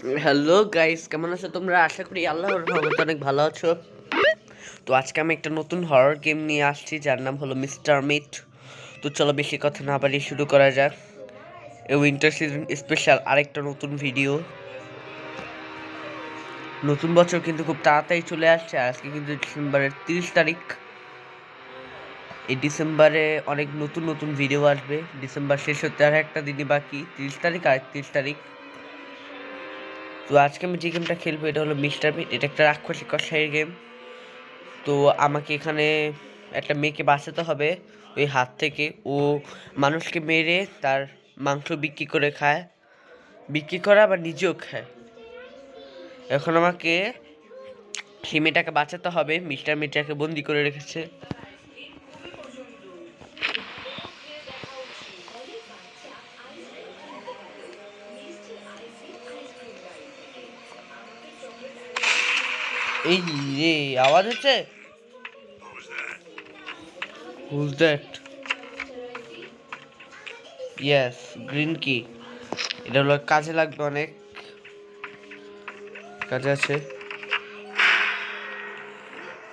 Hello guys, কেমন আছো তোমরা? আশা করি আল্লাহর রহমতে অনেক ভালো আছো। তো আজকে আমি একটা নতুন হরর গেম নিয়ে আসছি যার নাম হলো মিস্টার মিট। তো চলো বেশি কথা না বাড়িয়ে শুরু করা যাক। এই উইন্টার সিজন স্পেশাল আরেকটা নতুন ভিডিও। নতুন বছর কিন্তু খুব তাড়াতাড়ি চলে আসছে। আজকে কিন্তু ডিসেম্বরের 30 তারিখ। এই ডিসেম্বরে অনেক নতুন নতুন ভিডিও আসবে। ডিসেম্বর শেষ হতে আর একটা দিনই বাকি, 30 তারিখ আর 31 তারিখ। তো আজকে আমি যে গেমটা খেলবো এটা হলো মিস্টার মিট। এটা একটা রাক্ষসী কসাইয়ের গেম। তো আমাকে এখানে একটা মেয়েকে বাঁচাতে হবে ওই হাত থেকে। ও মানুষকে মেরে তার মাংস বিক্রি করে খায়, বিক্রি করে আবার নিজেও খায়। এখন আমাকে সেই মেয়েটাকে বাঁচাতে হবে। মিস্টার মিটাকে বন্দি করে রেখেছে। এই রে, আওয়াজ হচ্ছে। Whose that? ইয়েস, গ্রিন কি। এটা হলো কাজে লাগবে, অনেক কাজে আছে।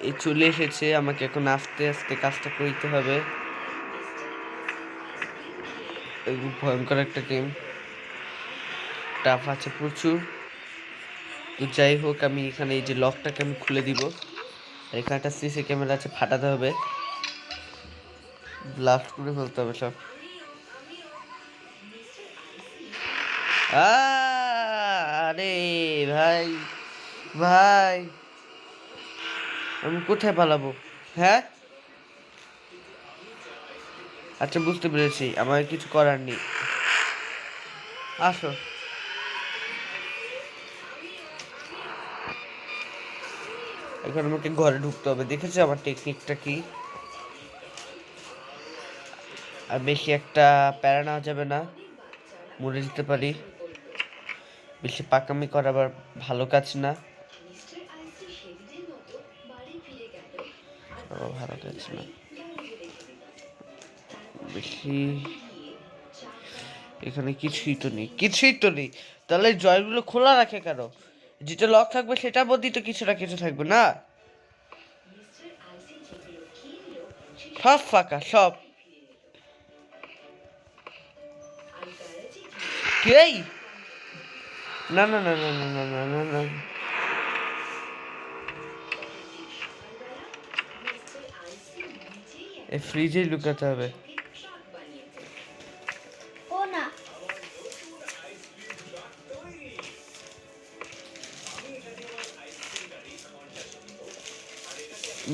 এই চলে এসেছে, আমাকে এখন আস্তে আস্তে কাজটা করতে হবে। ভয়ঙ্কর একটা গেম, টাফ আছে প্রচুর। তো যাই হোক, আমি এখানে এই যে লকটাকে আমি খুলে দিব। এখানে একটা সিসি ক্যামেরা আছে, ফাটাতে হবে, ব্লাস্ট করে ফেলতে হবে সব। আরে ভাই, ভাই আমি কোথায় পালাবো? হ্যাঁ, আচ্ছা বুঝতে পেরেছি, আমার কিছু করার নেই। আসো। এখন আমাকে ঘরে ঢুকতে হবে। দেখেছো আমার টেকনিকটা কি? আর বেশি একটা প্যারা নেওয়া যাবে না, মরে যেতে পারি। বেশি পাকামি করা আবার ভালো কাজ না, ভালো কাজ না বেশি। এখানে কিছুই তো নেই, কিছুই তো নেই। তাহলে জয়গুলো খোলা রাখে কেন? যেটা লক থাকবে সেটার মধ্যেই তো কিছু না কিছু থাকবে না। সব ফাঁকা, সব। কেই, না না না না না না না না না, এই ফ্রিজেই লুকাতে হবে।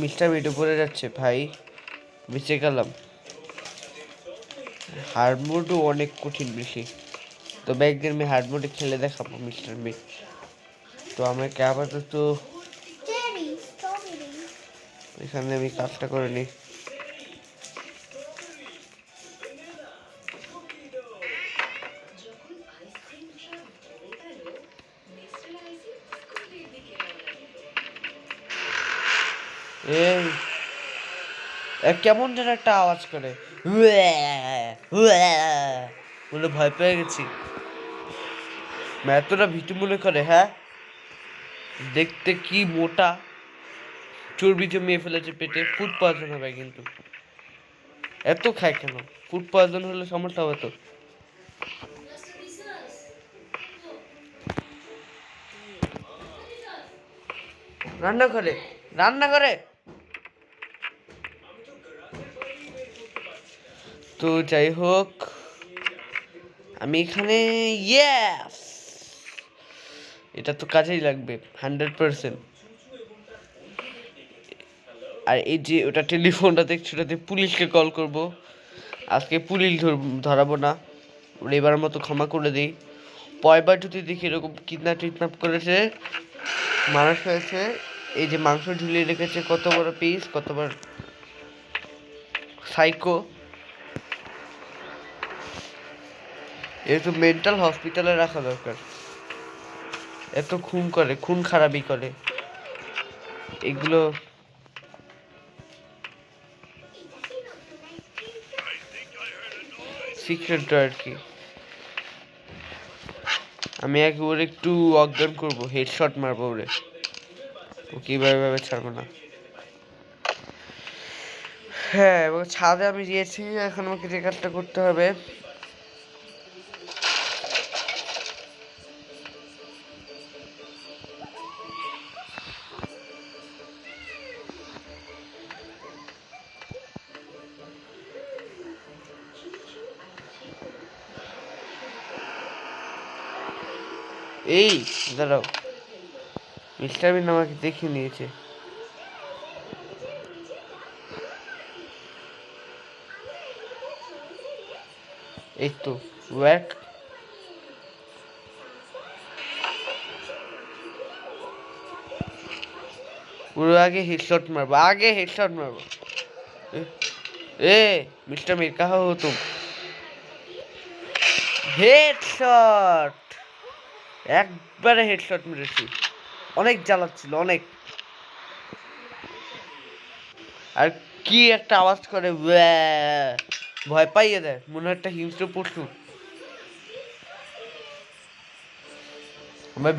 মিস্টার মিট উপরে যাচ্ছে ভাই, বেঁচে গেলাম। হার্ড মোডও অনেক কঠিন বেশি। তো একদিন আমি হার্ড মোডে খেলে দেখাবো মিস্টার মিট। তো আমাকে আপাতত এখানে আমি কাজটা করে নিই। এই কেমন যেন একটা আওয়াজ করে, বলে ভয় পেয়ে গেছি। এতটা ভীতু মনে করে? হ্যাঁ, দেখতে কি মোটা, চর্বি জমিয়ে ফেলেছে পেটে। ফুড পয়জন হবে কিন্তু। এত খায় কেন? ফুড পয়জন হলে সমস্যা হবে তো। রান্না করে, রান্না করে। তো যাই হোক, আমি এখানে, ইয়েস, এটা তো কাজেই লাগবে 100%। আর এই যে ওটা টেলিফোনটা দেখছো, ওটাতে পুলিশকে কল করব। আজকে পুলিশ ধরাবো না, এবার মতো ক্ষমা করে দিই। পয়বার যদি দেখি এরকম কিডন্যাপ টিডন্যাপ করেছে, মানুষ হয়েছে, এই যে মাংস ঝুলিয়ে রেখেছে, কত বড় পিস, কত বড় সাইকো। এর তো মেন্টাল হসপিটালে রাখা দরকার। এত খুন করে, খুন খারাপি করে এগুলো। সিক্রেট আর কি। আমি আগে ওর একটু অজ্ঞান করবো, হেডশট মারবো ওরে, ও কিভাবে ছাড়বো না। হ্যাঁ, এবং ছাদে আমি দিয়েছি, এখন আমাকে যে কাজটা করতে হবে, এই দাঁড়াও, মিস্টার বিন আমাকে দেখে নিয়েছে। এই তো ওয়াক, পুরো আগে হেডশট মারবো, আগে হেডশট মারবো। ए मिस्टर मीर कहाँ हो तुम? হেডশট, একবারে হেডশট মেরেছি, অনেক জ্বালাচ্ছিল অনেক। আর কি একটা আওয়াজ করে, ভয় পাইয়ে দেয়, মনে হয় একটা হিংস্র পশু। আমার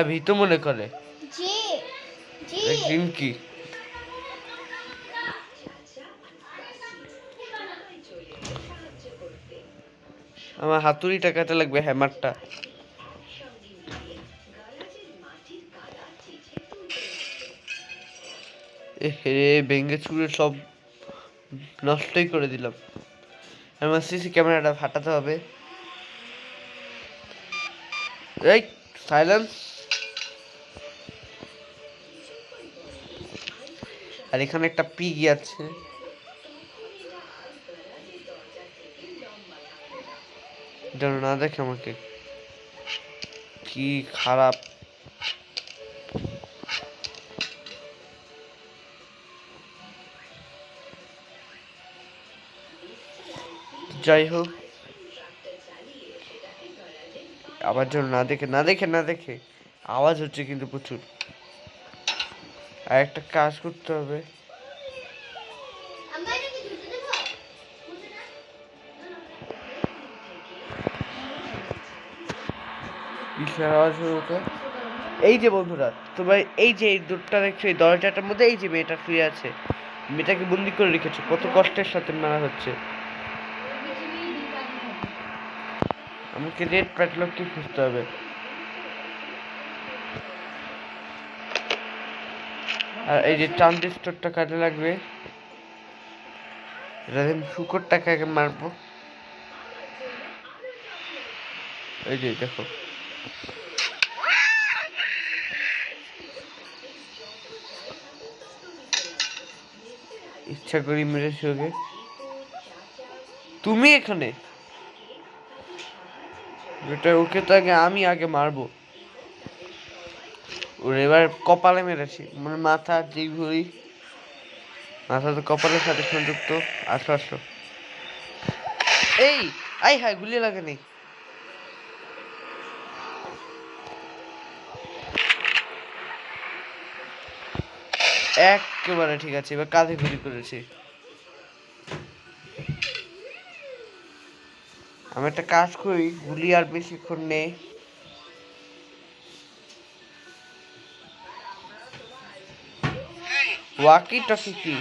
ভীতু মনে করে। একদিন কি আমার হাতুড়িটা কাটে লাগবে, হ্যামারটা। হে ভেঙে চুরে সব নষ্টই করে দিলাম। আমার সিসি ক্যামেরাটা ফাটাতে হবে। এই সাইলেন্স। আর এখানে একটা পিগি আছে, যেন না দেখে আমাকে। কি খারাপ। যাই হোক, আবার যেন না দেখে আওয়াজ হচ্ছে কিন্তু প্রচুর। আর একটা কাজ করতে হবে, কিসের আওয়াজ হতো? এই যে বন্ধুরা, তোমরা এই যে এই দুধটা দেখছো, এই দরজাটার মধ্যে এই যে মেয়েটা শুয়ে আছে, মেয়েটাকে বন্দি করে রেখেছে, কত কষ্টের সাথে মারা হচ্ছে। আমাকে রেড প্যাটলককে খুঁজতে হবে। আর এই যে ট্রানজিস্টরটা কাজে লাগবে, শুকরটাকে আগে মারবো। এই যে দেখো, ইচ্ছা করি মেরেছি ওকে। তুমি এখানে, ওকে তো আমি আগে মারবো। ওর এবার কপালে মেরেছি, মানে মাথা যেই ভরি, মাথা তো কপালের সাথে সংযুক্ত। আসো এই আই হাই, গুলি লাগে নেই। একেবারে ঠিক আছে, এবার কাঁধে গুলি করেছি। আমি একটা কাজ করি, গুলি আর বেশিক্ষণ নেই। ওয়াকি টকি কি?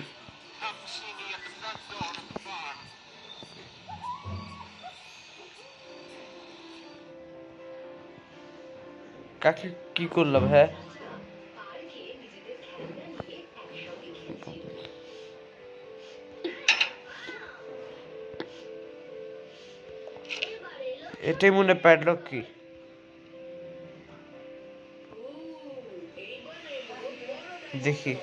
কাকে কি করলাম? হ্যাঁ, এটাই মনে প্যাডলক কি? দেখি,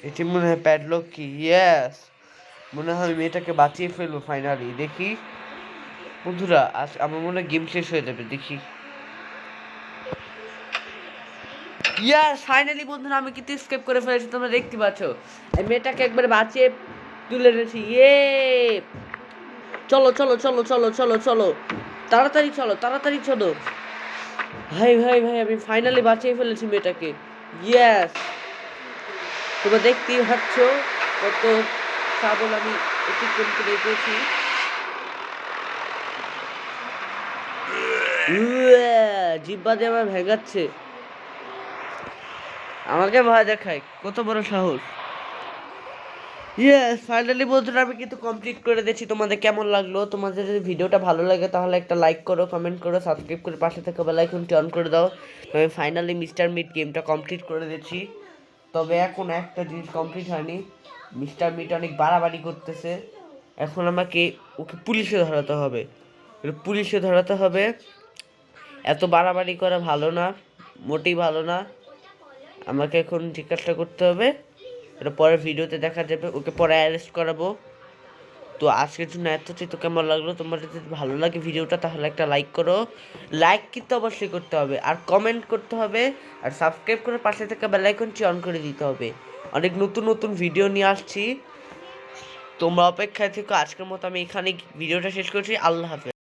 এটি মনে হয় প্যাডলক কি। ইয়েস, মনে হয় মেয়েটাকে বাঁচিয়ে ফেলবো ফাইনালি। দেখি বন্ধুরা, আজ আমার মনে হয় গেম শেষ হয়ে যাবে। দেখি, ইয়েস ফাইনালি বন্ধুরা, আমি কিন্তু স্কেপ করে ফেলেছি, তোমরা দেখতে পাচ্ছ। এই মেয়েটাকে একবারে বাঁচিয়ে তুলে এনেছি। ইয়ে, চলো চলো চলো চলো চলো চলো, তাড়াতাড়ি চলো। ভাই আমি ফাইনালি বাঁচিয়ে ফেলেছি মেয়েটাকে। ইয়েস, তোমরা দেখতেই পাচ্ছ কত সাবল আমি অতিক্রম করে গেছি। জিব্বা দিয়ে আমার ভেঙাচ্ছে, আমাকে ভয় দেখায়, কত বড় সাহস। ইয়েস, ফাইনালি বন্ধুরা আমি কিন্তু কমপ্লিট করে দিয়েছি। তোমাদের কেমন লাগলো? তোমাদের যদি ভিডিওটা ভালো লাগে তাহলে একটা লাইক করো, কমেন্ট করো, সাবস্ক্রাইব করে পাশে থেকে বেল আইকনটি অন করে দাও। আমি ফাইনালি মিস্টার মিট গেমটা কমপ্লিট করে দিয়েছি। তবে এখন একটা জিনিস কমপ্লিট হয়নি, মিস্টার মিট অনেক বাড়াবাড়ি করতেছে। এখন আমাকে ওকে পুলিশে ধরাতে হবে, পুলিশে ধরাতে হবে। এত বাড়াবাড়ি করা ভালো না, মোটেই ভালো না। আমাকে এখন জিজ্ঞাসা করতে হবে, এটা পরের ভিডিওতে দেখা যাবে। ওকে পরে অ্যারেস্ট করাবো। তো আজকের জন্য এতটাই। তো কেমন লাগলো? তোমার যদি ভালো লাগে ভিডিওটা তাহলে একটা লাইক করো, লাইক কিন্তু অবশ্যই করতে হবে, আর কমেন্ট করতে হবে, আর সাবস্ক্রাইব করে পাশে থেকে বেল আইকনটি অন করে দিতে হবে। অনেক নতুন নতুন ভিডিও নিয়ে আসছি, তোমরা অপেক্ষায় থেকো। আজকের মতো আমি এখানে ভিডিওটা শেষ করছি। আল্লাহ হাফেজ।